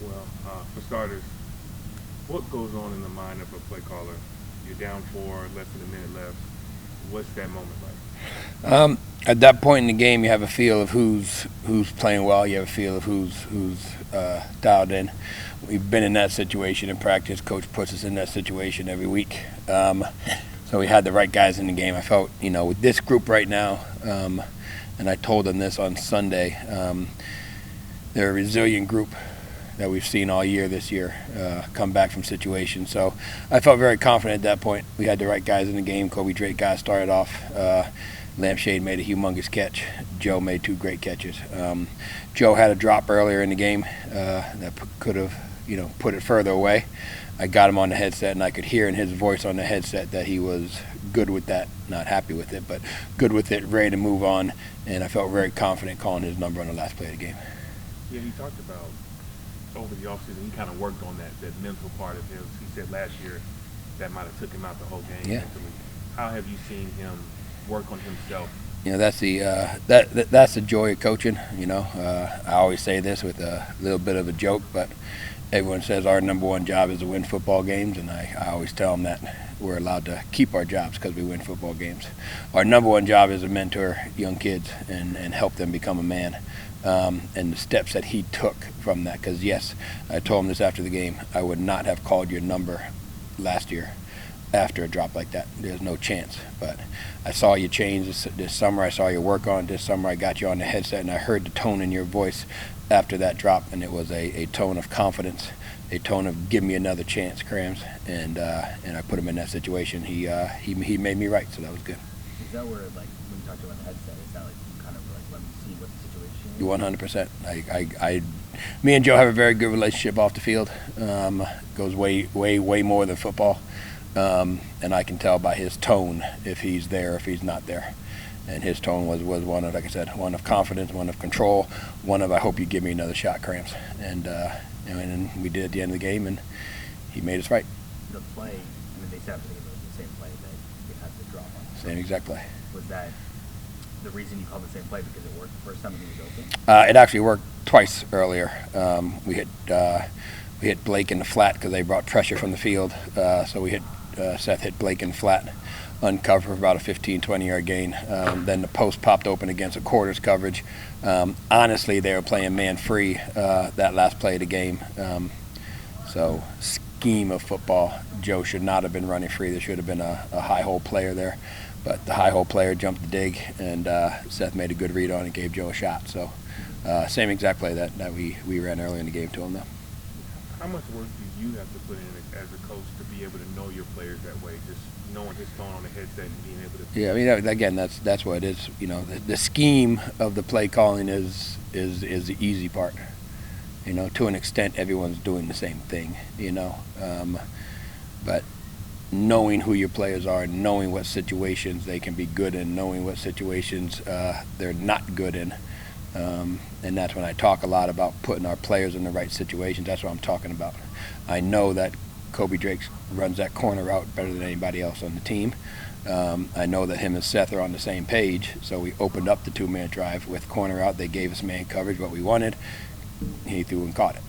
Well, for starters, what goes on in the mind of a play caller? You're down 4, less than a minute left. What's that moment like? At that point in the game, you have a feel of who's playing well. You have a feel of who's dialed in. We've been in that situation in practice. Coach puts us in that situation every week. So we had the right guys in the game. I felt, with this group right now, and I told them this on Sunday, they're a resilient group that we've seen all year this year come back from situations. So I felt very confident at that point. We had the right guys in the game. Kobe Drake guys started off. Lampshade made a humongous catch. Joe made 2 great catches. Joe had a drop earlier in the game that could have, put it further away. I got him on the headset, and I could hear in his voice on the headset that he was good with that. Not happy with it, but good with it, ready to move on. And I felt very confident calling his number on the last play of the game. Yeah, he talked about over the offseason, he kind of worked on that mental part of his. He said last year that might have took him out the whole game mentally. How have you seen him work on himself? That's the joy of coaching. I always say this with a little bit of a joke, but everyone says our number one job is to win football games, and I always tell them that we're allowed to keep our jobs because we win football games. Our number one job is to mentor young kids and help them become a man. And the steps that he took from that, because yes, I told him this after the game, I would not have called your number last year after a drop like that. There's no chance. But I saw you change this summer. I saw you work on it this summer. I got you on the headset, and I heard the tone in your voice after that drop, and it was a tone of confidence, a tone of give me another chance, Crams. And I put him in that situation. He made me right, so that was good. Is that where, like, when you talked about the headset, is that like you kind of like let me see what the situation is? 100%. Me and Joe have a very good relationship off the field. Goes way more than football. And I can tell by his tone if he's there, if he's not there. And his tone was one of, like I said, one of confidence, one of control, one of I hope you give me another shot, Cramps. And we did at the end of the game, and he made us right. The play, they said it was the same play that you had the drop on. Same exact play. Was that the reason you called the same play because it worked the first time and he was open? It actually worked twice earlier. We hit Blake in the flat because they brought pressure from the field. So Seth hit Blake in flat, uncovered for about a 15, 20-yard gain. Then the post popped open against a quarters coverage. Honestly, they were playing man-free that last play of the game. So scheme of football, Joe should not have been running free. There should have been a high hole player there. But the high hole player jumped the dig, and Seth made a good read on it and gave Joe a shot. So same exact play that we ran earlier in the game to him, though. How much work do you have to put in as a coach to be able to know your players that way, just knowing his tone on the headset and being able to... Yeah, again, that's what it is. The scheme of the play calling is the easy part. To an extent, everyone's doing the same thing, but knowing who your players are, knowing what situations they can be good in, knowing what situations they're not good in. And that's when I talk a lot about putting our players in the right situations. That's what I'm talking about. I know that Kobe Drake runs that corner route better than anybody else on the team. I know that him and Seth are on the same page, so we opened up the 2-man drive with corner out. They gave us man coverage, what we wanted. He threw and caught it,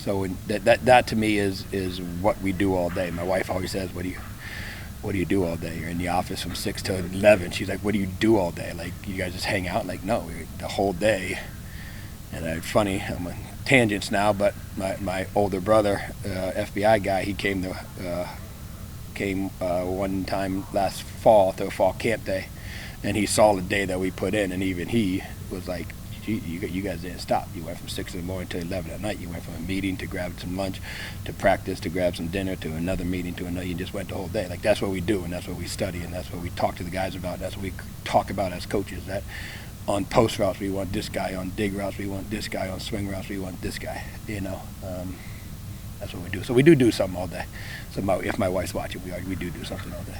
So that to me is what we do all day. My wife always says, what do you do all day? You're in the office from 6 to 11. She's like, what do you do all day? Like, you guys just hang out? Like, no, the whole day. And funny, I'm on tangents now, but my older brother, FBI guy, he came one time last fall to a fall camp day, and he saw the day that we put in, and even he was like, you guys didn't stop. You went from 6 in the morning to 11 at night. You went from a meeting to grab some lunch, to practice, to grab some dinner, to another meeting, to another. You just went the whole day. Like, that's what we do, and that's what we study, and that's what we talk to the guys about. That's what we talk about as coaches. That on post routes we want this guy, on dig routes we want this guy, on swing routes we want this guy. That's what we do. So we do something all day. So if my wife's watching, we do something all day.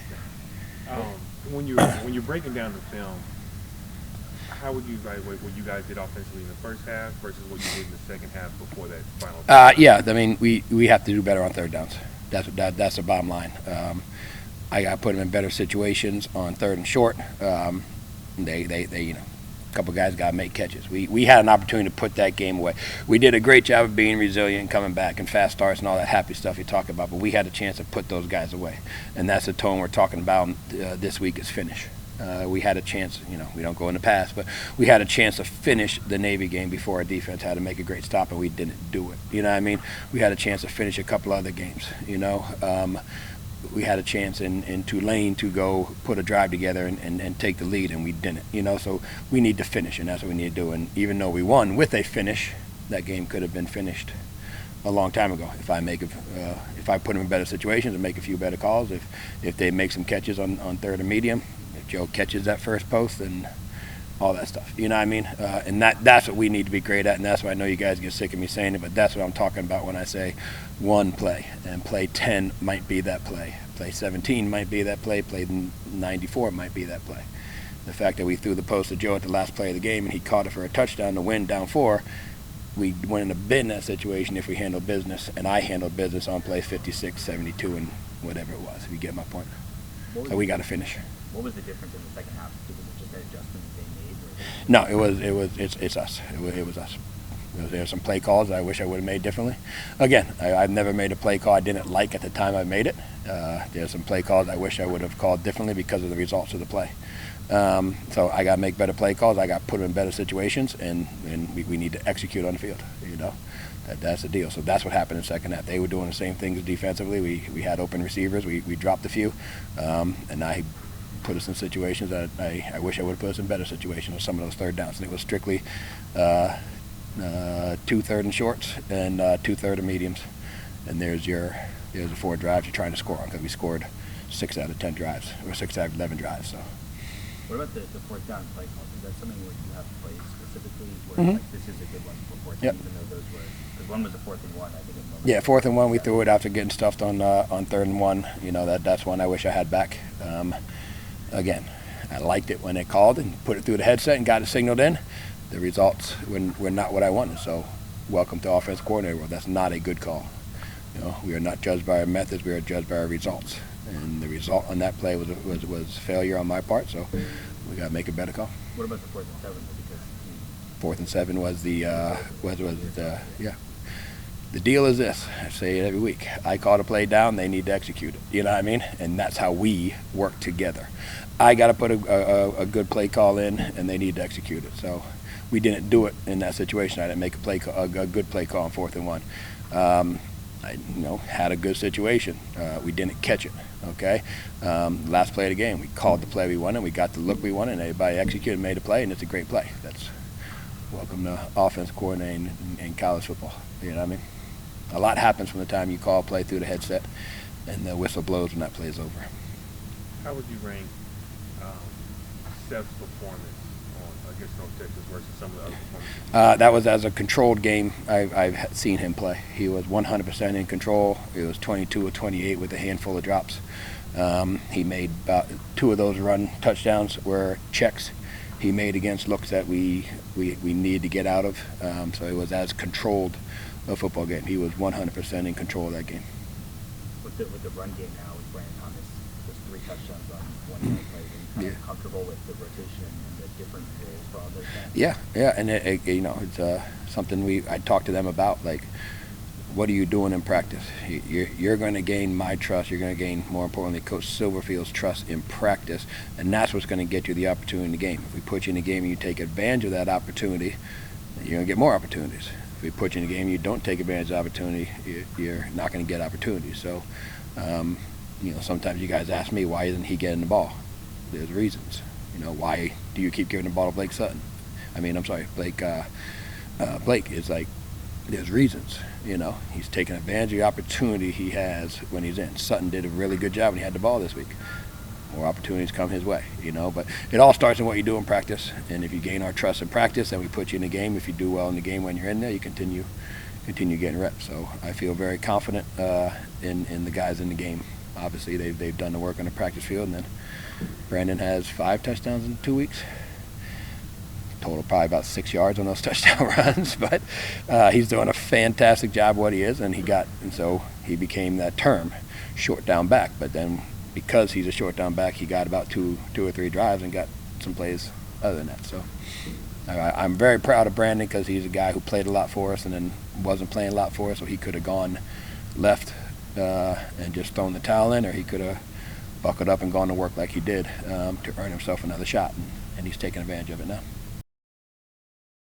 When you're breaking down the film, how would you evaluate what you guys did offensively in the first half versus what you did in the second half before that final? Yeah, we have to do better on third downs. That's the bottom line. I got to put them in better situations on third and short. They A couple guys got to make catches. We had an opportunity to put that game away. We did a great job of being resilient and coming back and fast starts and all that happy stuff you talk about, but we had a chance to put those guys away. And that's the tone we're talking about this week is finish. We had a chance, we don't go in the past, but we had a chance to finish the Navy game before our defense had to make a great stop, and we didn't do it. You know what I mean? We had a chance to finish a couple other games, we had a chance in Tulane to go put a drive together and take the lead, and we didn't. So we need to finish, and that's what we need to do. And even though we won with a finish, that game could have been finished a long time ago if I put them in better situations and make a few better calls. If they make some catches on third and medium, if Joe catches that first post and all that stuff. You know what I mean? And that's what we need to be great at, and that's why I know you guys get sick of me saying it, but that's what I'm talking about when I say one play. And play 10 might be that play. Play 17 might be that play. Play 94 might be that play. The fact that we threw the post to Joe at the last play of the game and he caught it for a touchdown to win down 4, we wouldn't have been in that situation if we handled business, and I handled business on play 56, 72, and whatever it was, if you get my point. So we got to finish. What was the difference in the second half? Was it just an adjustment they made? No, it's us. It was us. There were some play calls I wish I would have made differently. Again, I've never made a play call I didn't like at the time I made it. There's some play calls I wish I would have called differently because of the results of the play. So I got to make better play calls. I got to put them in better situations, and we need to execute on the field. That's the deal. So that's what happened in the second half. They were doing the same things defensively. We had open receivers. We dropped a few, and I put us in situations that I wish I would have put us in better situations with some of those third downs. And it was strictly 2 third and shorts and 2 third and mediums. And there's the 4 drives you're trying to score on, because we scored 6 out of 10 drives, or 6 out of 11 drives. So. What about the fourth down play calls? Is that something where you have plays specifically where like, this is a good one for fourth down, even though those were, because one was a 4th and 1, I think. Yeah, 4th and 1, we threw it after getting stuffed on 3rd and 1. That's one I wish I had back. Again, I liked it when they called and put it through the headset and got it signaled in. The results were not what I wanted. So, welcome to offense coordinator world. That's not a good call. We are not judged by our methods. We are judged by our results. And the result on that play was failure on my part. So, we got to make a better call. What about the 4th and 7? Because 4th and 7 was yeah. The deal is this. I say it every week. I call a play down. They need to execute it. You know what I mean? And that's how we work together. I got to put a good play call in, and they need to execute it. So we didn't do it in that situation. I didn't make a good play call on 4th and 1. I had a good situation. We didn't catch it. Okay. Last play of the game, we called the play we wanted. We got the look we wanted, and everybody executed and made a play, and it's a great play. That's welcome to offense coordinating in college football. You know what I mean? A lot happens from the time you call a play through the headset and the whistle blows when that play is over. How would you rank Seth's performance against North Texas versus some of the other performances? That was as a controlled game I've seen him play. He was 100% in control. It was 22 or 28 with a handful of drops. He made about 2 of those run touchdowns were checks he made against looks that we needed to get out of. So it was as controlled a football game. He was 100% in control of that game. With the run game now with Brandon Thomas, those 3 touchdowns on one play, are you comfortable with the rotation and the different roles for all those guys? Yeah, and it's something I talked to them about. Like, what are you doing in practice? You're going to gain my trust. You're going to gain, more importantly, Coach Silverfield's trust in practice, and that's what's going to get you the opportunity in the game. If we put you in the game and you take advantage of that opportunity, you're going to get more opportunities. If we put you in a game and you don't take advantage of the opportunity, you're not going to get opportunities. So, sometimes you guys ask me, why isn't he getting the ball? There's reasons. Why do you keep giving the ball to Blake Sutton? Blake is like, there's reasons. He's taking advantage of the opportunity he has when he's in. Sutton did a really good job when he had the ball this week. More opportunities come his way, but it all starts in what you do in practice. And if you gain our trust in practice, then we put you in the game. If you do well in the game when you're in there, you continue getting reps. So I feel very confident in the guys in the game. Obviously, they've done the work on the practice field, and then Brandon has 5 touchdowns in 2 weeks. Total probably about 6 yards on those touchdown runs, but he's doing a fantastic job what he is, and so he became that term, short down back. But then because he's a short down back, he got about two or three drives and got some plays other than that. So I'm very proud of Brandon because he's a guy who played a lot for us and then wasn't playing a lot for us, so he could have gone left and just thrown the towel in, or he could have buckled up and gone to work like he did to earn himself another shot, and he's taking advantage of it now.